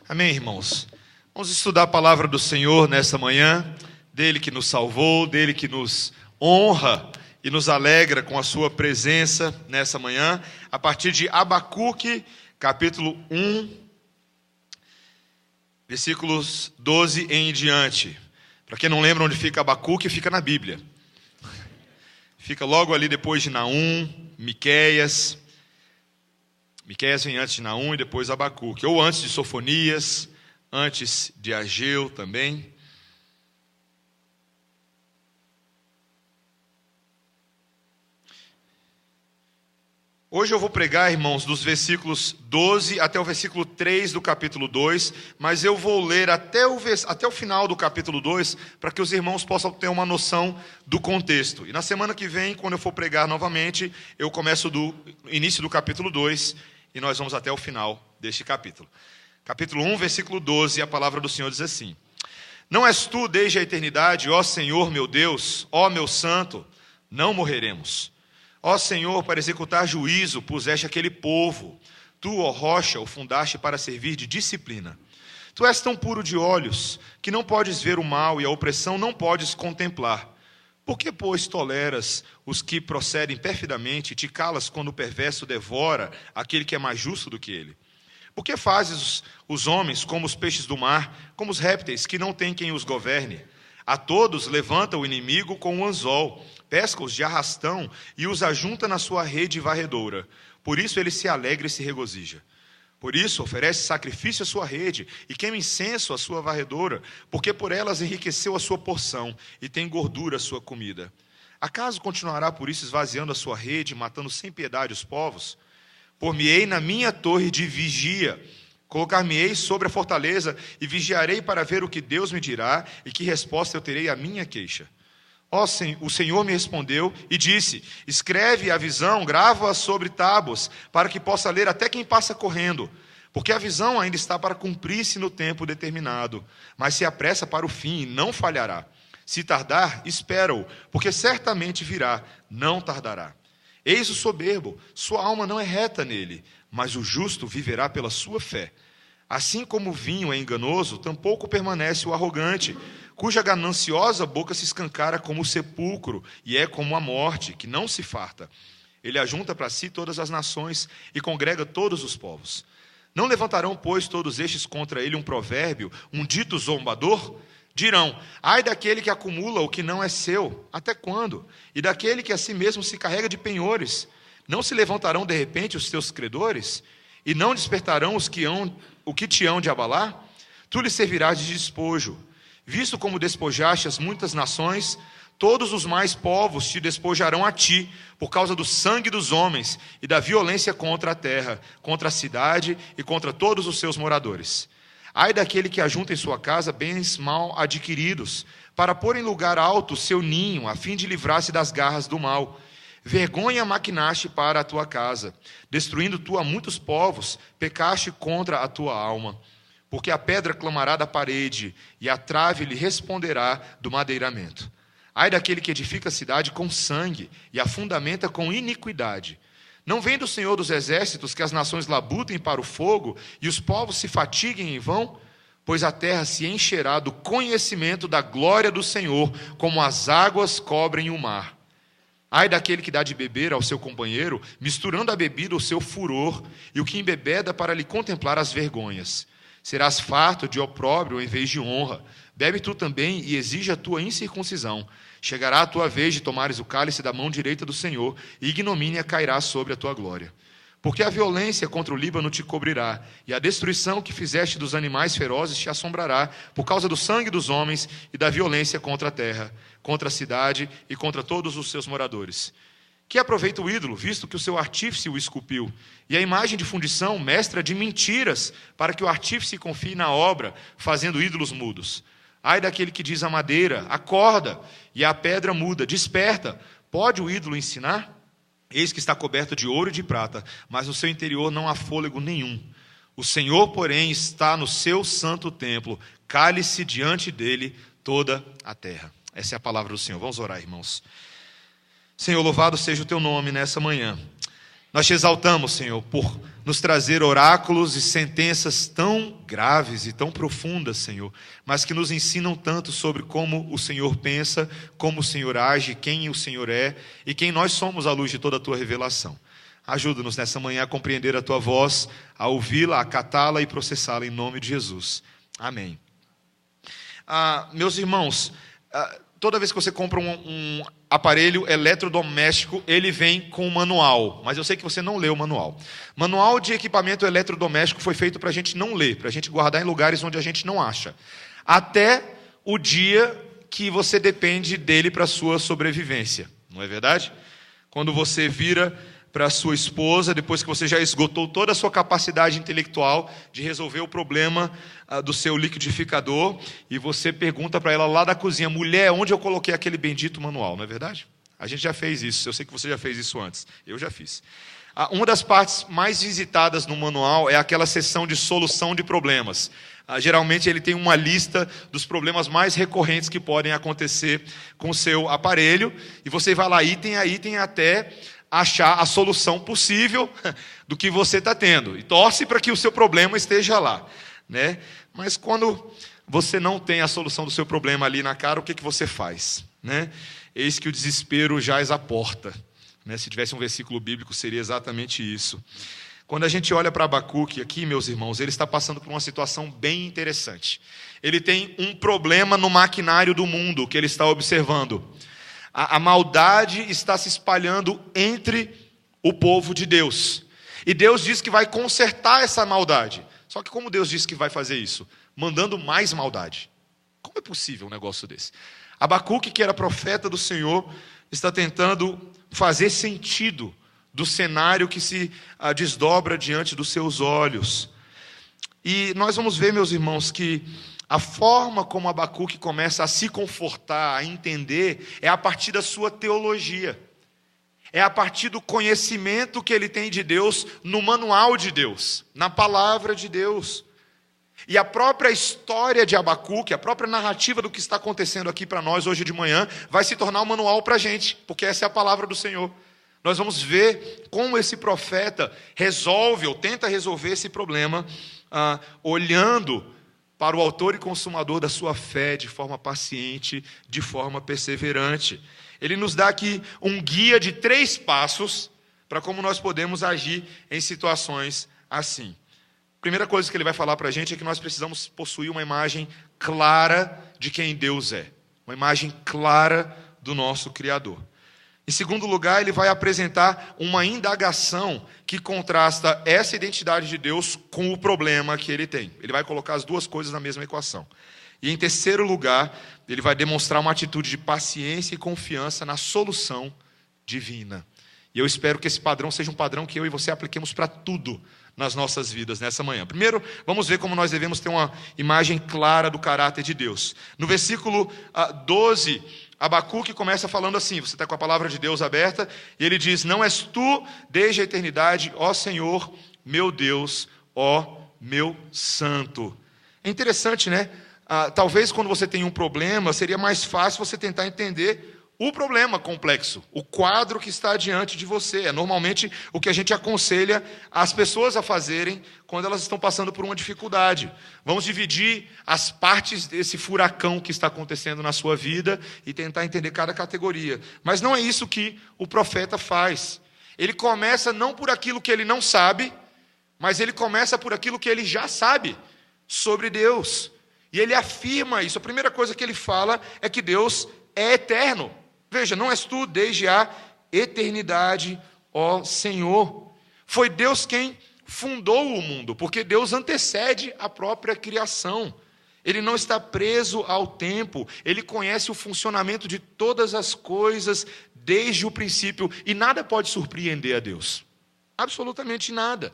Amém, irmãos? Vamos estudar a palavra do Senhor nessa manhã, dele que nos salvou, dele que nos honra e nos alegra com a sua presença nessa manhã, a partir de Abacuque, capítulo 1, versículos 12 em diante. Para quem não lembra onde fica Abacuque, fica na Bíblia. Fica logo ali depois de Naum, Miqueias. Miqueias vem antes de Naum e depois Abacuque, ou antes de Sofonias, antes de Ageu também. Hoje eu vou pregar, irmãos, dos versículos 12 até o versículo 3 do capítulo 2, mas eu vou ler até o final do capítulo 2, para que os irmãos possam ter uma noção do contexto. E na semana que vem, quando eu for pregar novamente, eu começo do início do capítulo 2, e nós vamos até o final deste capítulo. Capítulo 1, versículo 12, a palavra do Senhor diz assim: Não és tu desde a eternidade, ó Senhor meu Deus, ó meu santo, não morreremos. Ó Senhor, para executar juízo, puseste aquele povo. Tu, ó rocha, o fundaste para servir de disciplina. Tu és tão puro de olhos, que não podes ver o mal e a opressão não podes contemplar. Por que, pois, toleras os que procedem perfidamente e te calas quando o perverso devora aquele que é mais justo do que ele? Por que fazes os homens como os peixes do mar, como os répteis que não têm quem os governe? A todos levanta o inimigo com um anzol, pesca-os de arrastão e os ajunta na sua rede varredora. Por isso ele se alegra e se regozija. Por isso oferece sacrifício à sua rede e queima incenso à sua varredora, porque por elas enriqueceu a sua porção e tem gordura a sua comida. Acaso continuará por isso esvaziando a sua rede, matando sem piedade os povos? Por-me-ei na minha torre de vigia, colocar-me-ei sobre a fortaleza e vigiarei para ver o que Deus me dirá e que resposta eu terei à minha queixa. O Senhor me respondeu e disse: Escreve a visão, grava-a sobre tábuas, para que possa ler até quem passa correndo. Porque a visão ainda está para cumprir-se no tempo determinado, mas se apressa para o fim e não falhará. Se tardar, espera-o, porque certamente virá, não tardará. Eis o soberbo, sua alma não é reta nele, mas o justo viverá pela sua fé. Assim como o vinho é enganoso, tampouco permanece o arrogante, cuja gananciosa boca se escancara como o sepulcro, e é como a morte, que não se farta. Ele ajunta para si todas as nações e congrega todos os povos. Não levantarão, pois, todos estes contra ele um provérbio, um dito zombador? Dirão: ai daquele que acumula o que não é seu, até quando? E daquele que a si mesmo se carrega de penhores? Não se levantarão de repente os teus credores? E não despertarão o que te hão de abalar? Tu lhes servirás de despojo. Visto como despojaste as muitas nações, todos os mais povos te despojarão a ti, por causa do sangue dos homens e da violência contra a terra, contra a cidade e contra todos os seus moradores. Ai daquele que ajunta em sua casa bens mal adquiridos, para pôr em lugar alto seu ninho, a fim de livrar-se das garras do mal. Vergonha maquinaste para a tua casa, destruindo tu a muitos povos, pecaste contra a tua alma. Porque a pedra clamará da parede, e a trave lhe responderá do madeiramento. Ai daquele que edifica a cidade com sangue, e a fundamenta com iniquidade. Não vem do Senhor dos exércitos que as nações labutem para o fogo, e os povos se fatiguem em vão? Pois a terra se encherá do conhecimento da glória do Senhor, como as águas cobrem o mar. Ai daquele que dá de beber ao seu companheiro, misturando a bebida o seu furor, e o que embebeda para lhe contemplar as vergonhas. Serás farto de opróbrio em vez de honra. Bebe tu também e exige a tua incircuncisão. Chegará a tua vez de tomares o cálice da mão direita do Senhor, e ignomínia cairá sobre a tua glória. Porque a violência contra o Líbano te cobrirá, e a destruição que fizeste dos animais ferozes te assombrará, por causa do sangue dos homens e da violência contra a terra, contra a cidade e contra todos os seus moradores. Que aproveita o ídolo, visto que o seu artífice o esculpiu, e a imagem de fundição, mestra de mentiras, para que o artífice confie na obra, fazendo ídolos mudos. Ai daquele que diz à madeira: acorda, e à pedra muda: desperta. Pode o ídolo ensinar? Eis que está coberto de ouro e de prata, mas no seu interior não há fôlego nenhum. O Senhor, porém, está no seu santo templo, cale-se diante dele toda a terra. Essa é a palavra do Senhor. Vamos orar, irmãos. Senhor, louvado seja o teu nome nessa manhã. Nós te exaltamos, Senhor, por nos trazer oráculos e sentenças tão graves e tão profundas, Senhor, mas que nos ensinam tanto sobre como o Senhor pensa, como o Senhor age, quem o Senhor é e quem nós somos à luz de toda a tua revelação. Ajuda-nos nessa manhã a compreender a tua voz, a ouvi-la, a acatá-la e processá-la em nome de Jesus. Amém. Meus irmãos, toda vez que você compra um aparelho eletrodoméstico, ele vem com um manual, mas eu sei que você não leu o manual. Manual de equipamento eletrodoméstico foi feito para a gente não ler, para a gente guardar em lugares onde a gente não acha, até o dia que você depende dele para a sua sobrevivência, não é verdade? Quando você vira para a sua esposa, depois que você já esgotou toda a sua capacidade intelectual de resolver o problema do seu liquidificador, e você pergunta para ela lá da cozinha: mulher, onde eu coloquei aquele bendito manual, não é verdade? A gente já fez isso, eu sei que você já fez isso antes, eu já fiz. Uma das partes mais visitadas no manual é aquela seção de solução de problemas. Geralmente ele tem uma lista dos problemas mais recorrentes que podem acontecer com o seu aparelho, e você vai lá item a item até achar a solução possível do que você está tendo, e torce para que o seu problema esteja lá, né? Mas quando você não tem a solução do seu problema ali na cara, o que você faz, né? Eis que o desespero jaz à porta, né? Se tivesse um versículo bíblico, seria exatamente isso. Quando a gente olha para Abacuque aqui, meus irmãos, ele está passando por uma situação bem interessante. Ele tem um problema no maquinário do mundo que ele está observando. A maldade está se espalhando entre o povo de Deus. E Deus diz que vai consertar essa maldade. Só que como Deus diz que vai fazer isso? Mandando mais maldade. Como é possível um negócio desse? Abacuque, que era profeta do Senhor, está tentando fazer sentido do cenário que se desdobra diante dos seus olhos. E nós vamos ver, meus irmãos, que a forma como Abacuque começa a se confortar, a entender, é a partir da sua teologia. É a partir do conhecimento que ele tem de Deus no manual de Deus, na palavra de Deus. E a própria história de Abacuque, a própria narrativa do que está acontecendo aqui para nós hoje de manhã, vai se tornar um manual para a gente, porque essa é a palavra do Senhor. Nós vamos ver como esse profeta resolve ou tenta resolver esse problema, olhando para o autor e consumador da sua fé de forma paciente, de forma perseverante. Ele nos dá aqui um guia de 3 passos para como nós podemos agir em situações assim. A primeira coisa que ele vai falar para a gente é que nós precisamos possuir uma imagem clara de quem Deus é. Uma imagem clara do nosso Criador. Em segundo lugar, ele vai apresentar uma indagação que contrasta essa identidade de Deus com o problema que ele tem. Ele vai colocar as duas coisas na mesma equação. E em terceiro lugar, ele vai demonstrar uma atitude de paciência e confiança na solução divina. E eu espero que esse padrão seja um padrão que eu e você apliquemos para tudo nas nossas vidas nessa manhã. Primeiro, vamos ver como nós devemos ter uma imagem clara do caráter de Deus. No versículo 12, Abacuque começa falando assim, você está com a palavra de Deus aberta, e ele diz: não és tu desde a eternidade, ó Senhor, meu Deus, ó meu santo. É interessante, né? Talvez quando você tem um problema, seria mais fácil você tentar entender o problema complexo, o quadro que está diante de você. É normalmente o que a gente aconselha as pessoas a fazerem quando elas estão passando por uma dificuldade. Vamos dividir as partes desse furacão que está acontecendo na sua vida e tentar entender cada categoria. Mas não é isso que o profeta faz. Ele começa não por aquilo que ele não sabe, mas ele começa por aquilo que ele já sabe sobre Deus. E ele afirma isso. A primeira coisa que ele fala é que Deus é eterno. Veja, não és tu desde a eternidade, ó Senhor. Foi Deus quem fundou o mundo, porque Deus antecede a própria criação. Ele não está preso ao tempo, ele conhece o funcionamento de todas as coisas desde o princípio, e nada pode surpreender a Deus. Absolutamente nada.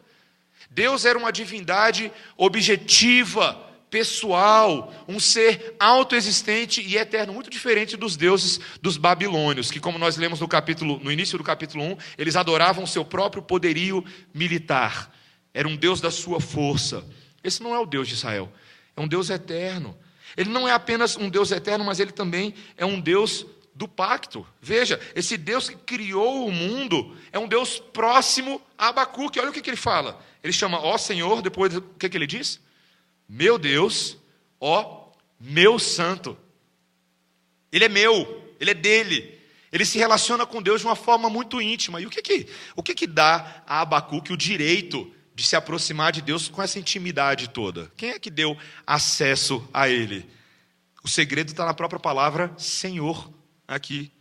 Deus era uma divindade objetiva, pessoal, um ser autoexistente e eterno, muito diferente dos deuses dos babilônios, que, como nós lemos no início do capítulo 1, eles adoravam o seu próprio poderio militar. Era um Deus da sua força. Esse não é o Deus de Israel, é um Deus eterno. Ele não é apenas um Deus eterno, mas ele também é um Deus do pacto. Veja, esse Deus que criou o mundo é um Deus próximo a Abacuque. Olha o que ele fala. Ele chama, ó Senhor, depois o que ele diz? Meu Deus, ó meu santo. Ele é meu, ele é dele. Ele se relaciona com Deus de uma forma muito íntima. E o que dá a Abacuque o direito de se aproximar de Deus com essa intimidade toda? Quem é que deu acesso a ele? O segredo está na própria palavra Senhor aqui.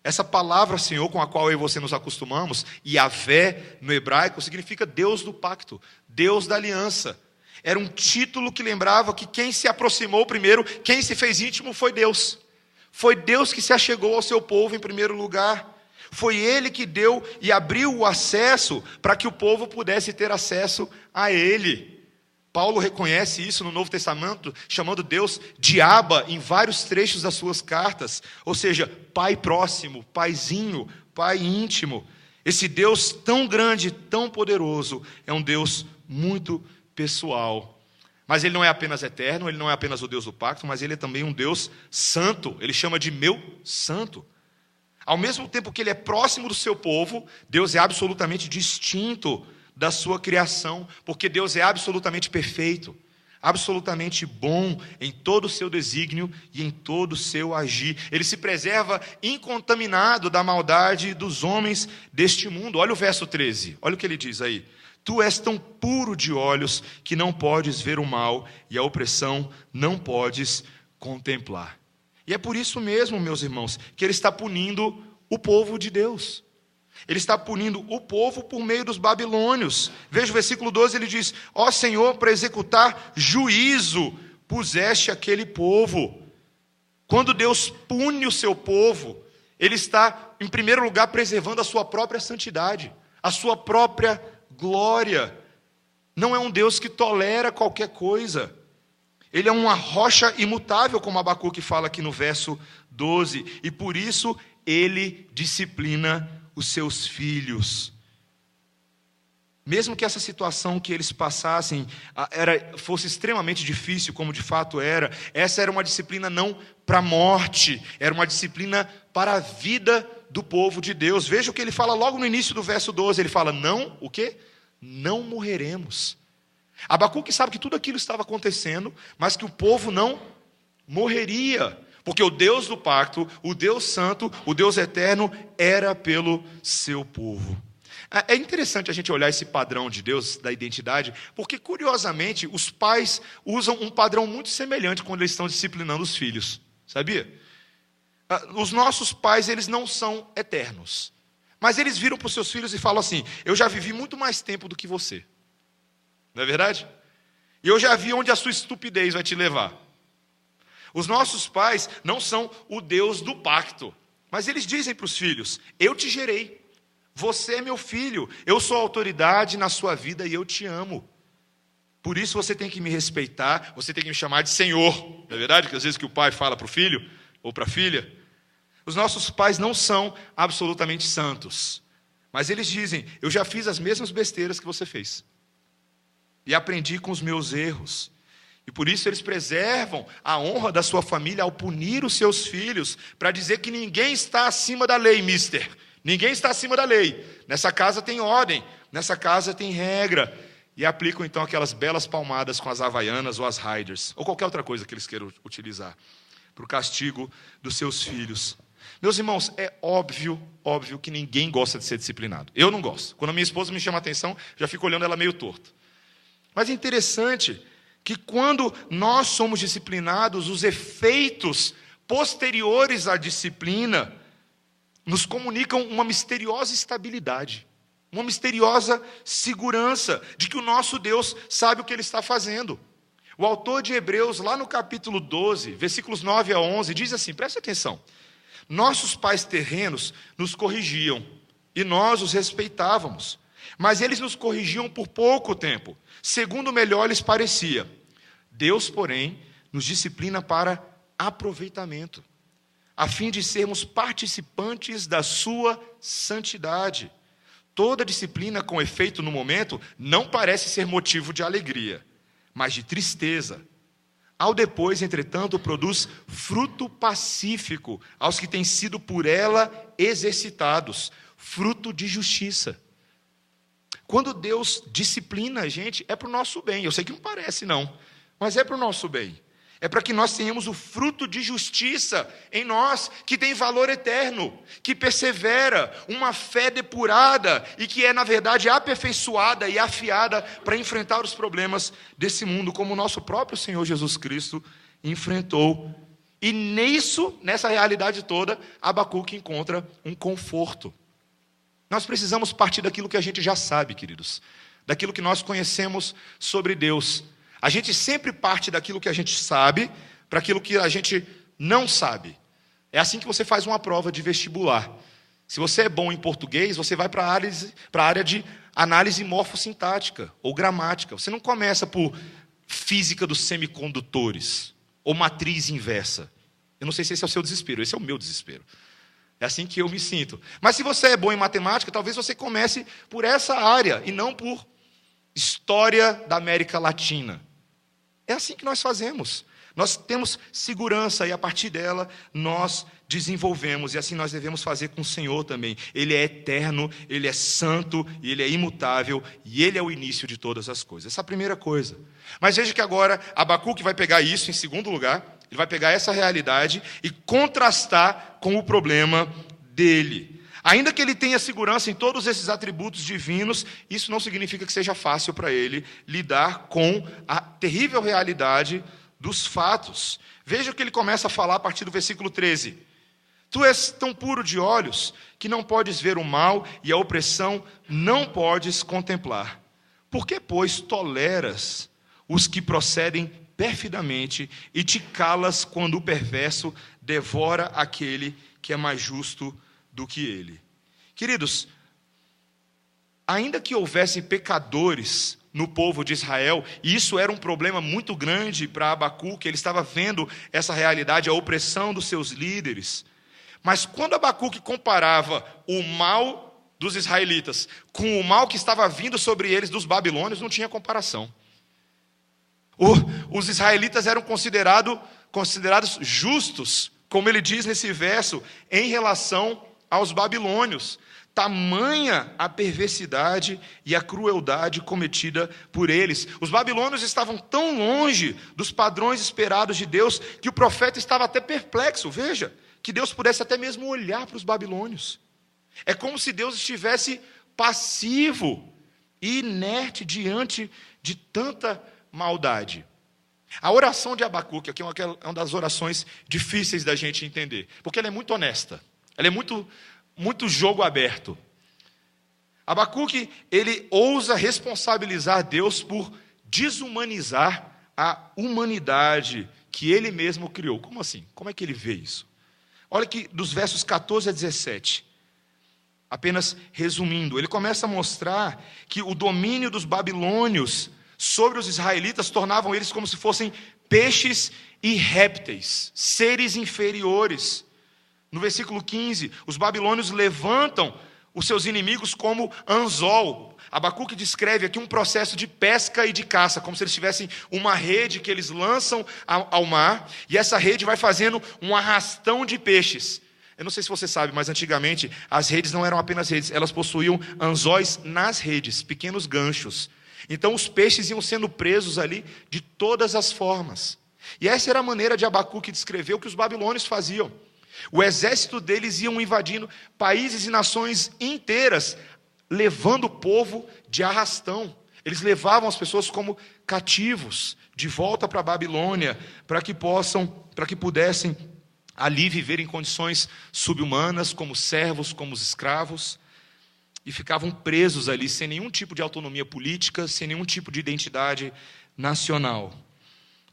Essa palavra Senhor com a qual eu e você nos acostumamos, Yavé no hebraico, significa Deus do pacto, Deus da aliança. Era um título que lembrava que quem se aproximou primeiro, quem se fez íntimo foi Deus. Foi Deus que se achegou ao seu povo em primeiro lugar. Foi Ele que deu e abriu o acesso para que o povo pudesse ter acesso a Ele. Paulo reconhece isso no Novo Testamento, chamando Deus de Abba em vários trechos das suas cartas. Ou seja, pai próximo, paizinho, pai íntimo. Esse Deus tão grande, tão poderoso, é um Deus muito pessoal. Mas Ele não é apenas eterno, Ele não é apenas o Deus do pacto, mas Ele é também um Deus santo. Ele chama de meu santo. Ao mesmo tempo que Ele é próximo do seu povo, Deus é absolutamente distinto da sua criação, porque Deus é absolutamente perfeito, absolutamente bom em todo o seu desígnio e em todo o seu agir. Ele se preserva incontaminado da maldade dos homens deste mundo. Olha o verso 13, olha o que ele diz aí. Tu és tão puro de olhos que não podes ver o mal e a opressão não podes contemplar. E é por isso mesmo, meus irmãos, que Ele está punindo o povo de Deus. Ele está punindo o povo por meio dos babilônios. Veja o versículo 12, ele diz, ó Senhor, para executar juízo, puseste aquele povo. Quando Deus pune o seu povo, Ele está, em primeiro lugar, preservando a sua própria santidade, a sua própria glória. Não é um Deus que tolera qualquer coisa. Ele é uma rocha imutável, como Abacuque fala aqui no verso 12. E por isso Ele disciplina os seus filhos. Mesmo que essa situação que eles passassem fosse extremamente difícil, como de fato era, essa era uma disciplina não para a morte, era uma disciplina para a vida do povo de Deus. Veja o que ele fala logo no início do verso 12, ele fala, não, o quê? Não morreremos. Abacuque sabe que tudo aquilo estava acontecendo, mas que o povo não morreria, porque o Deus do pacto, o Deus santo, o Deus eterno, era pelo seu povo. É interessante a gente olhar esse padrão de Deus, da identidade, porque curiosamente os pais usam um padrão muito semelhante quando eles estão disciplinando os filhos, sabia? Os nossos pais, eles não são eternos, mas eles viram para os seus filhos e falam assim, eu já vivi muito mais tempo do que você. Não é verdade? E eu já vi onde a sua estupidez vai te levar. Os nossos pais não são o Deus do pacto, mas eles dizem para os filhos, eu te gerei, você é meu filho, eu sou autoridade na sua vida e eu te amo. Por isso você tem que me respeitar, você tem que me chamar de Senhor. Não é verdade que às vezes que o pai fala para o filho ou para a filha? Os nossos pais não são absolutamente santos, mas eles dizem, eu já fiz as mesmas besteiras que você fez. E aprendi com os meus erros. E por isso eles preservam a honra da sua família ao punir os seus filhos, para dizer que ninguém está acima da lei, mister. Ninguém está acima da lei. Nessa casa tem ordem, nessa casa tem regra. E aplicam então aquelas belas palmadas com as havaianas ou as riders, ou qualquer outra coisa que eles queiram utilizar, para o castigo dos seus filhos. Meus irmãos, é óbvio que ninguém gosta de ser disciplinado. Eu não gosto. Quando a minha esposa me chama a atenção, já fico olhando ela meio torto. Mas é interessante que quando nós somos disciplinados, os efeitos posteriores à disciplina nos comunicam uma misteriosa estabilidade, uma misteriosa segurança de que o nosso Deus sabe o que Ele está fazendo. O autor de Hebreus, lá no capítulo 12, versículos 9 a 11, diz assim, presta atenção, nossos pais terrenos nos corrigiam e nós os respeitávamos, mas eles nos corrigiam por pouco tempo, segundo melhor lhes parecia. Deus, porém, nos disciplina para aproveitamento, a fim de sermos participantes da sua santidade. Toda disciplina com efeito no momento não parece ser motivo de alegria, mas de tristeza. Ao depois, entretanto, produz fruto pacífico aos que têm sido por ela exercitados, fruto de justiça. Quando Deus disciplina a gente, é para o nosso bem. Eu sei que não parece, não, mas é para o nosso bem. É para que nós tenhamos o fruto de justiça em nós, que tem valor eterno, que persevera, uma fé depurada e que é, na verdade, aperfeiçoada e afiada para enfrentar os problemas desse mundo, como o nosso próprio Senhor Jesus Cristo enfrentou. E nessa realidade toda, Abacuque encontra um conforto. Nós precisamos partir daquilo que a gente já sabe, queridos, daquilo que nós conhecemos sobre Deus. A gente sempre parte daquilo que a gente sabe para aquilo que a gente não sabe. É assim que você faz uma prova de vestibular. Se você é bom em português, você vai para a área de análise morfossintática ou gramática. Você não começa por física dos semicondutores ou matriz inversa. Eu não sei se esse é o seu desespero, esse é o meu desespero. É assim que eu me sinto. Mas se você é bom em matemática, talvez você comece por essa área e não por história da América Latina. É assim que nós fazemos. Nós temos segurança e a partir dela nós desenvolvemos. E assim nós devemos fazer com o Senhor também. Ele é eterno, Ele é santo, e Ele é imutável e Ele é o início de todas as coisas. Essa é a primeira coisa. Mas veja que agora Abacuque vai pegar isso em segundo lugar. Ele vai pegar essa realidade e contrastar com o problema dele. Ainda que ele tenha segurança em todos esses atributos divinos, isso não significa que seja fácil para ele lidar com a terrível realidade dos fatos. Veja o que ele começa a falar a partir do versículo 13. Tu és tão puro de olhos que não podes ver o mal e a opressão não podes contemplar. Por que, pois, toleras os que procedem perfidamente e te calas quando o perverso devora aquele que é mais justo do que ele? Queridos, ainda que houvessem pecadores no povo de Israel, e isso era um problema muito grande para Abacuque, ele estava vendo essa realidade, a opressão dos seus líderes, mas quando Abacuque comparava o mal dos israelitas com o mal que estava vindo sobre eles dos babilônios, não tinha comparação. Os israelitas eram considerados justos, como ele diz nesse verso, em relação aos babilônios. Tamanha a perversidade e a crueldade cometida por eles. Os babilônios estavam tão longe dos padrões esperados de Deus que o profeta estava até perplexo. Veja, que Deus pudesse até mesmo olhar para os babilônios. É como se Deus estivesse passivo e inerte diante de tanta maldade. A oração de Abacuque aqui é uma das orações difíceis da gente entender, porque ela é muito honesta, ela é muito jogo aberto. Abacuque, ele ousa responsabilizar Deus por desumanizar a humanidade que ele mesmo criou. Como assim? Como é que ele vê isso? Olha que dos versos 14 a 17, apenas resumindo, ele começa a mostrar que o domínio dos babilônios sobre os israelitas tornavam eles como se fossem peixes e répteis, seres inferiores. No versículo 15, os babilônios levantam os seus inimigos como anzol. Abacuque descreve aqui um processo de pesca e de caça, como se eles tivessem uma rede que eles lançam ao mar, e essa rede vai fazendo um arrastão de peixes. Eu não sei se você sabe, mas antigamente as redes não eram apenas redes, elas possuíam anzóis nas redes, pequenos ganchos. Então os peixes iam sendo presos ali de todas as formas. E essa era a maneira de Abacuque descrever o que os babilônios faziam. O exército deles iam invadindo países e nações inteiras, levando o povo de arrastão. Eles levavam as pessoas como cativos de volta para a Babilônia, para que pudessem ali viver em condições subhumanas, como servos, como escravos, e ficavam presos ali sem nenhum tipo de autonomia política, sem nenhum tipo de identidade nacional.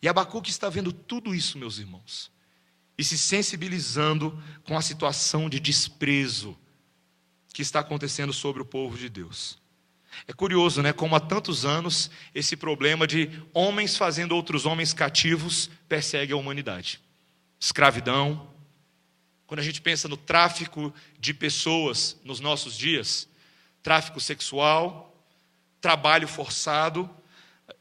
E Abacuque está vendo tudo isso, meus irmãos, e se sensibilizando com a situação de desprezo que está acontecendo sobre o povo de Deus. É curioso, né? Como há tantos anos esse problema de homens fazendo outros homens cativos persegue a humanidade. Escravidão. Quando a gente pensa no tráfico de pessoas nos nossos dias, tráfico sexual, trabalho forçado.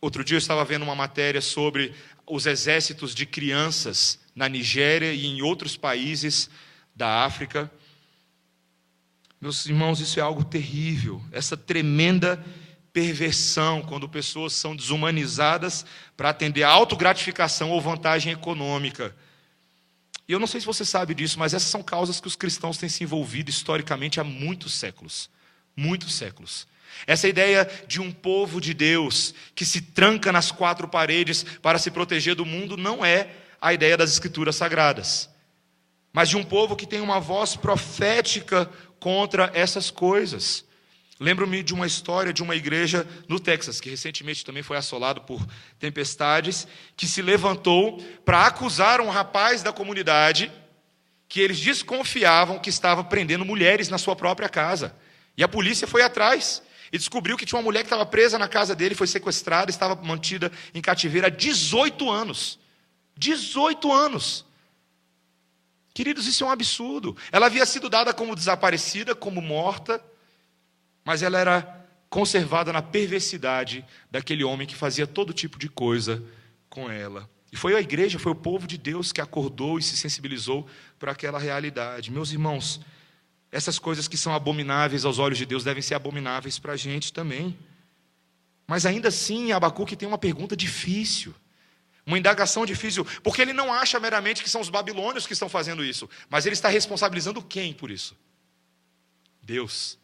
Outro dia eu estava vendo uma matéria sobre os exércitos de crianças na Nigéria e em outros países da África. Meus irmãos, isso é algo terrível, essa tremenda perversão, quando pessoas são desumanizadas para atender a autogratificação ou vantagem econômica. E eu não sei se você sabe disso, mas essas são causas que os cristãos têm se envolvido historicamente há muitos séculos. Muitos séculos. Essa ideia de um povo de Deus que se tranca nas quatro paredes para se proteger do mundo não é a ideia das Escrituras Sagradas, mas de um povo que tem uma voz profética contra essas coisas. Lembro-me de uma história de uma igreja no Texas, que recentemente também foi assolado por tempestades, que se levantou para acusar um rapaz da comunidade que eles desconfiavam que estava prendendo mulheres na sua própria casa. E a polícia foi atrás e descobriu que tinha uma mulher que estava presa na casa dele, foi sequestrada, estava mantida em cativeiro há 18 anos. 18 anos. Queridos, isso é um absurdo. Ela havia sido dada como desaparecida, como morta, mas ela era conservada na perversidade daquele homem que fazia todo tipo de coisa com ela. E foi a igreja, foi o povo de Deus que acordou e se sensibilizou para aquela realidade. Meus irmãos, essas coisas que são abomináveis aos olhos de Deus devem ser abomináveis para a gente também. Mas ainda assim, Abacuque tem uma pergunta difícil, uma indagação difícil, porque ele não acha meramente que são os babilônios que estão fazendo isso, mas ele está responsabilizando quem por isso? Deus.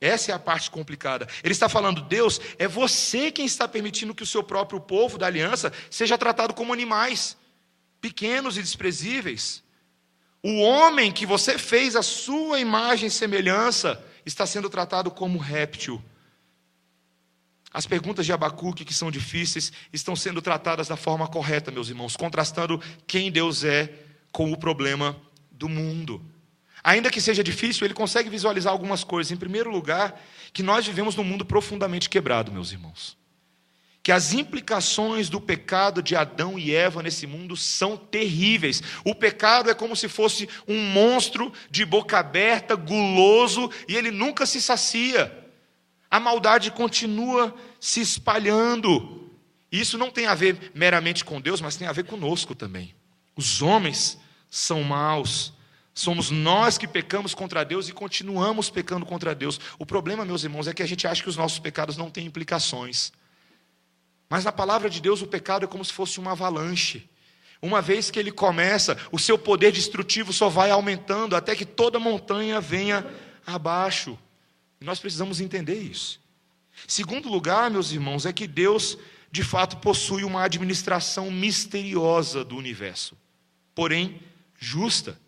Essa é a parte complicada. Ele está falando, Deus, é você quem está permitindo que o seu próprio povo da aliança seja tratado como animais, pequenos e desprezíveis. O homem que você fez a sua imagem e semelhança está sendo tratado como réptil. As perguntas de Abacuque, que são difíceis, estão sendo tratadas da forma correta, meus irmãos, contrastando quem Deus é com o problema do mundo. Ainda que seja difícil, ele consegue visualizar algumas coisas. Em primeiro lugar, que nós vivemos num mundo profundamente quebrado, meus irmãos. Que as implicações do pecado de Adão e Eva nesse mundo são terríveis. O pecado é como se fosse um monstro de boca aberta, guloso, e ele nunca se sacia. A maldade continua se espalhando. Isso não tem a ver meramente com Deus, mas tem a ver conosco também. Os homens são maus. Somos nós que pecamos contra Deus e continuamos pecando contra Deus. O problema, meus irmãos, é que a gente acha que os nossos pecados não têm implicações. Mas na palavra de Deus, o pecado é como se fosse uma avalanche. Uma vez que ele começa, o seu poder destrutivo só vai aumentando até que toda montanha venha abaixo. E nós precisamos entender isso. Segundo lugar, meus irmãos, é que Deus, de fato, possui uma administração misteriosa do universo, porém justa.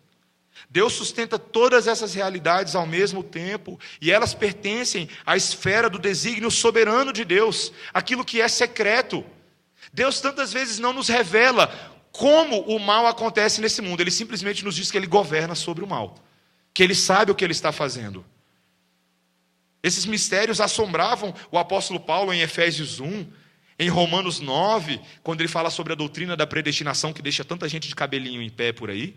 Deus sustenta todas essas realidades ao mesmo tempo, e elas pertencem à esfera do desígnio soberano de Deus, aquilo que é secreto. Deus tantas vezes não nos revela como o mal acontece nesse mundo, ele simplesmente nos diz que ele governa sobre o mal, que ele sabe o que ele está fazendo. Esses mistérios assombravam o apóstolo Paulo em Efésios 1, em Romanos 9, quando ele fala sobre a doutrina da predestinação que deixa tanta gente de cabelinho em pé por aí.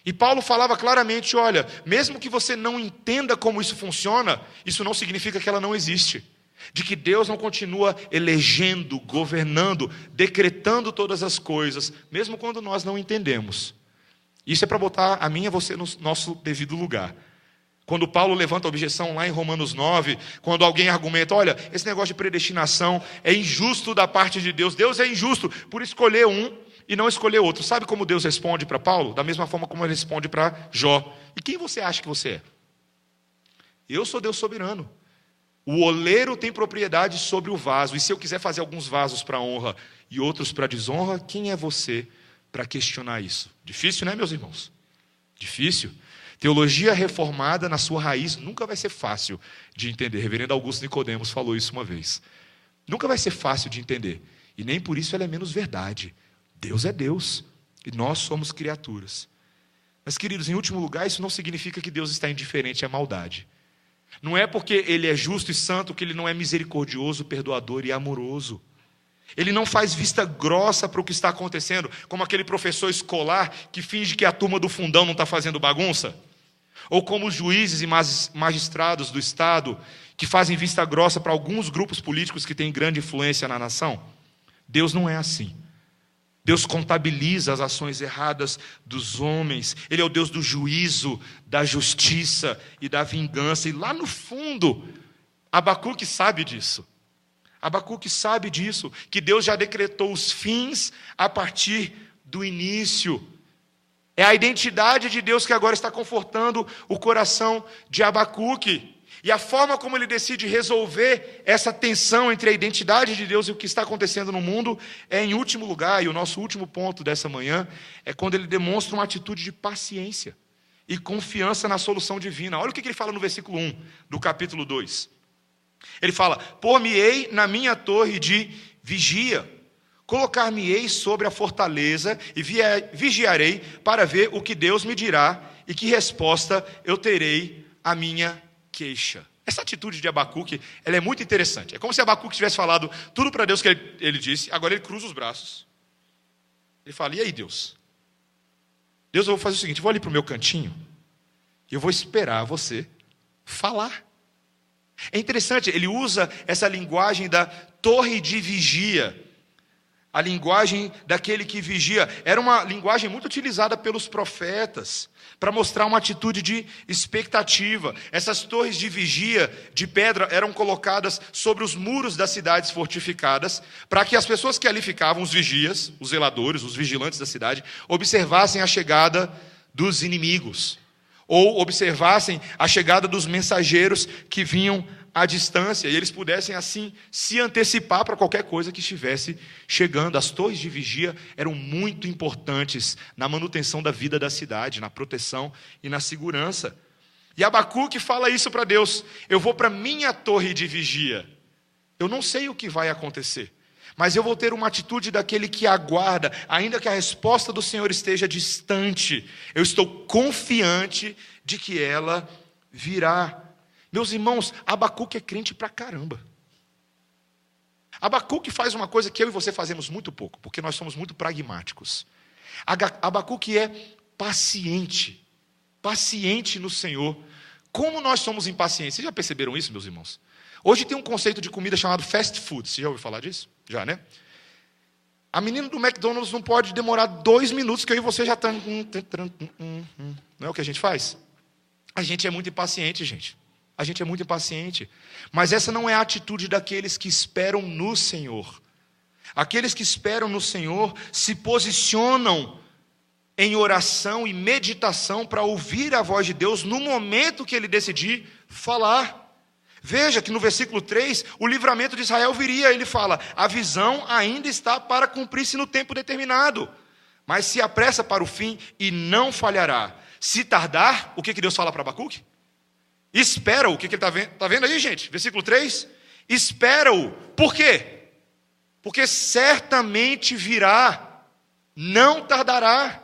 E Paulo falava claramente, olha, mesmo que você não entenda como isso funciona, isso não significa que ela não existe. De que Deus não continua elegendo, governando, decretando todas as coisas, mesmo quando nós não entendemos. Isso é para botar a mim e a você no nosso devido lugar. Quando Paulo levanta a objeção lá em Romanos 9, quando alguém argumenta, olha, esse negócio de predestinação é injusto da parte de Deus. Deus é injusto por escolher um e não escolher outro. Sabe como Deus responde para Paulo? Da mesma forma como ele responde para Jó. E quem você acha que você é? Eu sou Deus soberano. O oleiro tem propriedade sobre o vaso. E se eu quiser fazer alguns vasos para honra e outros para desonra, quem é você para questionar isso? Difícil, né, meus irmãos? Difícil. Teologia reformada na sua raiz nunca vai ser fácil de entender. Reverendo Augusto Nicodemos falou isso uma vez. Nunca vai ser fácil de entender. E nem por isso ela é menos verdade. Deus é Deus. E nós somos criaturas. Mas, queridos, em último lugar, isso não significa que Deus está indiferente à maldade. Não é porque Ele é justo e santo que Ele não é misericordioso, perdoador e amoroso. Ele não faz vista grossa para o que está acontecendo, como aquele professor escolar que finge que a turma do fundão não está fazendo bagunça. Ou como os juízes e magistrados do Estado que fazem vista grossa para alguns grupos políticos que têm grande influência na nação. Deus não é assim. Deus contabiliza as ações erradas dos homens. Ele é o Deus do juízo, da justiça e da vingança. E lá no fundo, Abacuque sabe disso. Abacuque sabe disso, que Deus já decretou os fins a partir do início. É a identidade de Deus que agora está confortando o coração de Abacuque. E a forma como ele decide resolver essa tensão entre a identidade de Deus e o que está acontecendo no mundo é, em último lugar, e o nosso último ponto dessa manhã, é quando ele demonstra uma atitude de paciência e confiança na solução divina. Olha o que ele fala no versículo 1 do capítulo 2. Ele fala: por-me-ei na minha torre de vigia, colocar-me-ei sobre a fortaleza e vigiarei para ver o que Deus me dirá e que resposta eu terei à minha queixa. Essa atitude de Abacuque, ela é muito interessante. É como se Abacuque tivesse falado tudo para Deus que ele disse, agora ele cruza os braços. Ele fala: e aí, Deus? Deus, eu vou fazer o seguinte, eu vou ali para o meu cantinho e eu vou esperar você falar. É interessante, ele usa essa linguagem da torre de vigia. A linguagem daquele que vigia. Era uma linguagem muito utilizada pelos profetas para mostrar uma atitude de expectativa. Essas torres de vigia de pedra eram colocadas sobre os muros das cidades fortificadas para que as pessoas que ali ficavam, os vigias, os zeladores, os vigilantes da cidade, observassem a chegada dos inimigos ou observassem a chegada dos mensageiros que vinham à distância, e eles pudessem assim se antecipar para qualquer coisa que estivesse chegando. As torres de vigia eram muito importantes na manutenção da vida da cidade, na proteção e na segurança. E Abacuque fala isso para Deus: eu vou para minha torre de vigia, eu não sei o que vai acontecer, mas eu vou ter uma atitude daquele que aguarda, ainda que a resposta do Senhor esteja distante, eu estou confiante de que ela virá. Meus irmãos, Abacuque é crente pra caramba. Abacuque faz uma coisa que eu e você fazemos muito pouco, porque nós somos muito pragmáticos. Abacuque é paciente, paciente no Senhor. Como nós somos impacientes? Vocês já perceberam isso, meus irmãos? Hoje tem um conceito de comida chamado fast food. Você já ouviu falar disso? Já, né? A menina do McDonald's não pode demorar 2 minutos, que eu e você já estamos... Não é o que a gente faz? A gente é muito impaciente, gente. A gente é muito impaciente. Mas essa não é a atitude daqueles que esperam no Senhor. Aqueles que esperam no Senhor se posicionam em oração e meditação para ouvir a voz de Deus no momento que Ele decidir falar. Veja que no versículo 3, o livramento de Israel viria. Ele fala: a visão ainda está para cumprir-se no tempo determinado, mas se apressa para o fim e não falhará. Se tardar, o que Deus fala para Abacuque? Espera-o. O que ele está vendo? Está vendo aí, gente? Versículo 3. Espera-o. Por quê? Porque certamente virá, não tardará.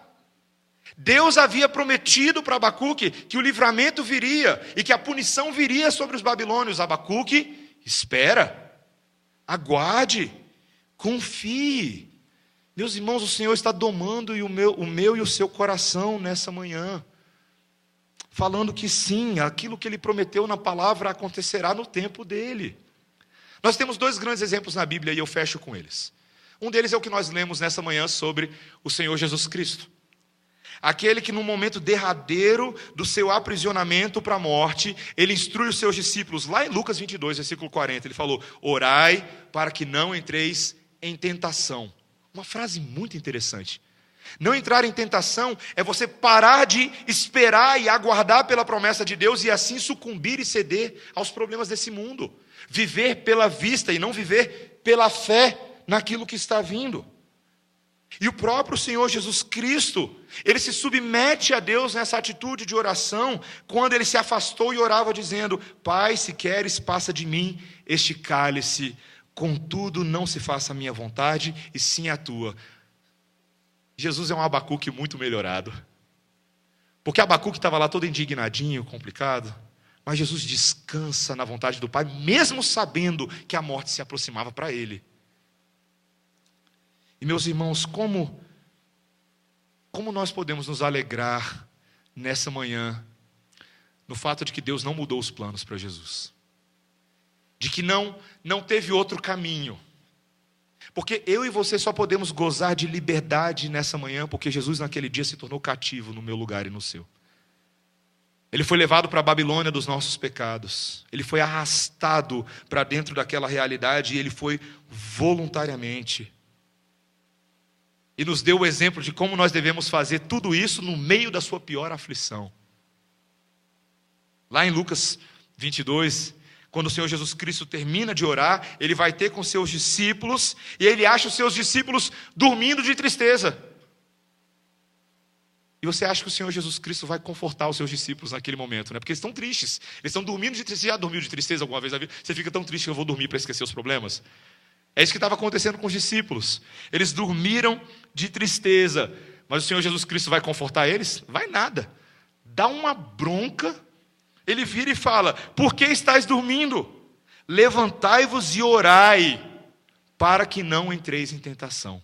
Deus havia prometido para Abacuque que o livramento viria e que a punição viria sobre os babilônios. Abacuque, espera, aguarde, confie. Meus irmãos, o Senhor está domando o meu e o seu coração nessa manhã, falando que sim, aquilo que Ele prometeu na palavra acontecerá no tempo dEle. Nós temos 2 grandes exemplos na Bíblia e eu fecho com eles. Um deles é o que nós lemos nessa manhã sobre o Senhor Jesus Cristo. Aquele que no momento derradeiro do seu aprisionamento para a morte, Ele instrui os seus discípulos, lá em Lucas 22, versículo 40, Ele falou: orai para que não entreis em tentação. Uma frase muito interessante. Não entrar em tentação é você parar de esperar e aguardar pela promessa de Deus e assim sucumbir e ceder aos problemas desse mundo. Viver pela vista e não viver pela fé naquilo que está vindo. E o próprio Senhor Jesus Cristo, Ele se submete a Deus nessa atitude de oração, quando Ele se afastou e orava dizendo: Pai, se queres, passa de mim este cálice, contudo não se faça a minha vontade e sim a tua. Jesus é um Abacuque muito melhorado. Porque Abacuque estava lá todo indignadinho, complicado. Mas Jesus descansa na vontade do Pai, mesmo sabendo que a morte se aproximava para ele. E meus irmãos, como nós podemos nos alegrar nessa manhã, no fato de que Deus não mudou os planos para Jesus. De que não teve outro caminho. Porque eu e você só podemos gozar de liberdade nessa manhã, porque Jesus naquele dia se tornou cativo no meu lugar e no seu. Ele foi levado para a Babilônia dos nossos pecados. Ele foi arrastado para dentro daquela realidade e ele foi voluntariamente. E nos deu o exemplo de como nós devemos fazer tudo isso no meio da sua pior aflição. Lá em Lucas 22, quando o Senhor Jesus Cristo termina de orar, ele vai ter com seus discípulos e ele acha os seus discípulos dormindo de tristeza. E você acha que o Senhor Jesus Cristo vai confortar os seus discípulos naquele momento, né? Porque eles estão tristes. Eles estão dormindo de tristeza. Você já dormiu de tristeza alguma vez na vida? Você fica tão triste que eu vou dormir para esquecer os problemas? É isso que estava acontecendo com os discípulos. Eles dormiram de tristeza. Mas o Senhor Jesus Cristo vai confortar eles? Vai nada. Dá uma bronca. Ele vira e fala: por que estáis dormindo? Levantai-vos e orai, para que não entreis em tentação.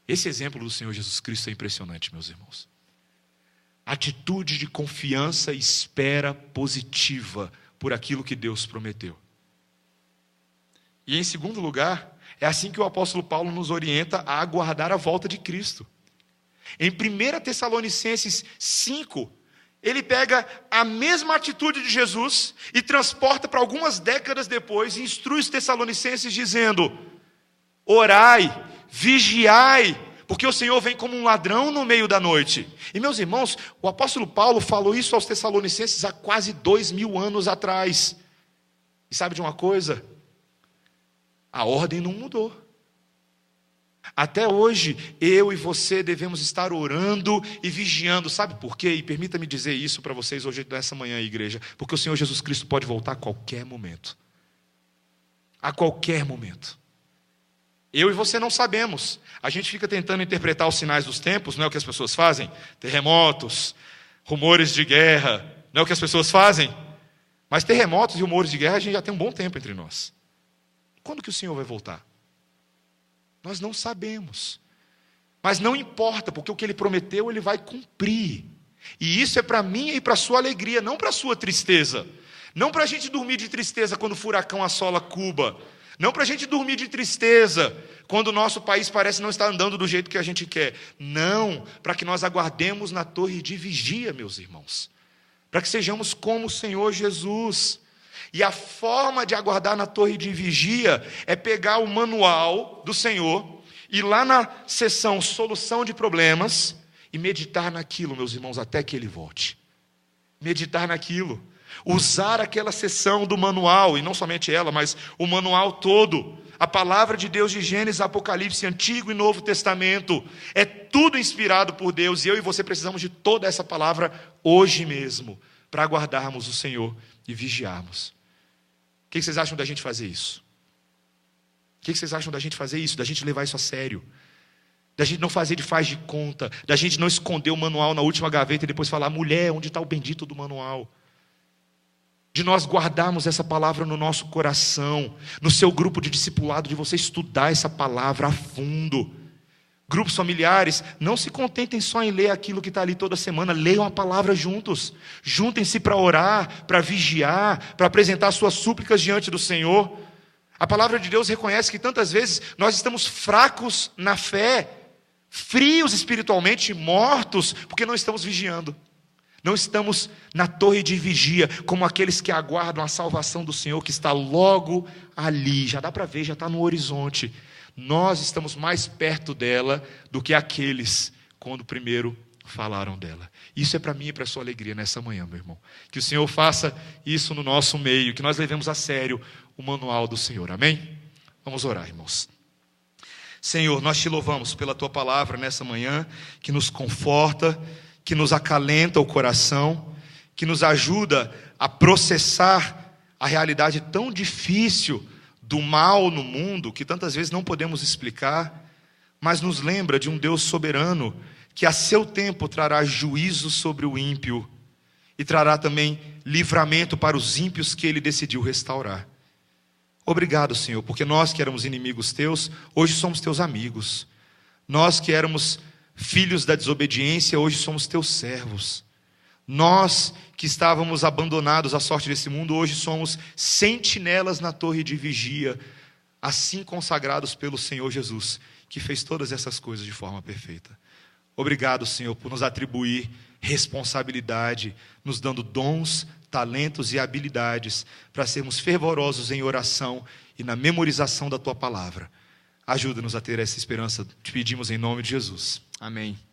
Esse exemplo do Senhor Jesus Cristo é impressionante, meus irmãos. Atitude de confiança e espera positiva por aquilo que Deus prometeu. E em segundo lugar, é assim que o apóstolo Paulo nos orienta a aguardar a volta de Cristo. Em 1 Tessalonicenses 5, ele pega a mesma atitude de Jesus e transporta para algumas décadas depois e instrui os tessalonicenses dizendo: orai, vigiai, porque o Senhor vem como um ladrão no meio da noite. E meus irmãos, o apóstolo Paulo falou isso aos tessalonicenses há quase 2000 anos atrás. E sabe de uma coisa? A ordem não mudou. Até hoje, eu e você devemos estar orando e vigiando. Sabe por quê? E permita-me dizer isso para vocês hoje, nessa manhã, igreja. Porque o Senhor Jesus Cristo pode voltar a qualquer momento. A qualquer momento. Eu e você não sabemos. A gente fica tentando interpretar os sinais dos tempos, não é o que as pessoas fazem? Terremotos, rumores de guerra, não é o que as pessoas fazem? Mas terremotos e rumores de guerra a gente já tem um bom tempo entre nós. Quando que o Senhor vai voltar? Nós não sabemos. Mas não importa, porque o que Ele prometeu, Ele vai cumprir. E isso é para mim e para a sua alegria, não para a sua tristeza. Não para a gente dormir de tristeza quando o furacão assola Cuba. Não para a gente dormir de tristeza quando o nosso país parece não estar andando do jeito que a gente quer. Não, para que nós aguardemos na torre de vigia, meus irmãos. Para que sejamos como o Senhor Jesus. E a forma de aguardar na torre de vigia é pegar o manual do Senhor, ir lá na seção solução de problemas e meditar naquilo, meus irmãos, até que Ele volte. Meditar naquilo. Usar aquela seção do manual, e não somente ela, mas o manual todo. A palavra de Deus de Gênesis, Apocalipse, Antigo e Novo Testamento. É tudo inspirado por Deus, e eu e você precisamos de toda essa palavra hoje mesmo, para aguardarmos o Senhor e vigiarmos. O que vocês acham da gente fazer isso? O que vocês acham da gente fazer isso? Da gente levar isso a sério? Da gente não fazer de faz de conta? Da gente não esconder o manual na última gaveta e depois falar: mulher, onde está o bendito do manual? De nós guardarmos essa palavra no nosso coração, no seu grupo de discipulado, de você estudar essa palavra a fundo. Grupos familiares, não se contentem só em ler aquilo que está ali toda semana, leiam a palavra juntos. Juntem-se para orar, para vigiar, para apresentar suas súplicas diante do Senhor. A palavra de Deus reconhece que tantas vezes nós estamos fracos na fé, frios espiritualmente, mortos, porque não estamos vigiando. Não estamos na torre de vigia, como aqueles que aguardam a salvação do Senhor, que está logo ali, já dá para ver, já está no horizonte. Nós estamos mais perto dela do que aqueles quando primeiro falaram dela. Isso é para mim e para a sua alegria nessa manhã, meu irmão. Que o Senhor faça isso no nosso meio, que nós levemos a sério o manual do Senhor, amém? Vamos orar, irmãos. Senhor, nós te louvamos pela tua palavra nessa manhã, que nos conforta, que nos acalenta o coração, que nos ajuda a processar a realidade tão difícil do mal no mundo, que tantas vezes não podemos explicar, mas nos lembra de um Deus soberano, que a seu tempo trará juízo sobre o ímpio, e trará também livramento para os ímpios que Ele decidiu restaurar. Obrigado, Senhor, porque nós que éramos inimigos teus, hoje somos teus amigos. Nós que éramos filhos da desobediência, hoje somos teus servos. Nós que estávamos abandonados à sorte desse mundo, hoje somos sentinelas na torre de vigia, assim consagrados pelo Senhor Jesus, que fez todas essas coisas de forma perfeita. Obrigado, Senhor, por nos atribuir responsabilidade, nos dando dons, talentos e habilidades para sermos fervorosos em oração e na memorização da Tua palavra. Ajuda-nos a ter essa esperança, te pedimos em nome de Jesus. Amém.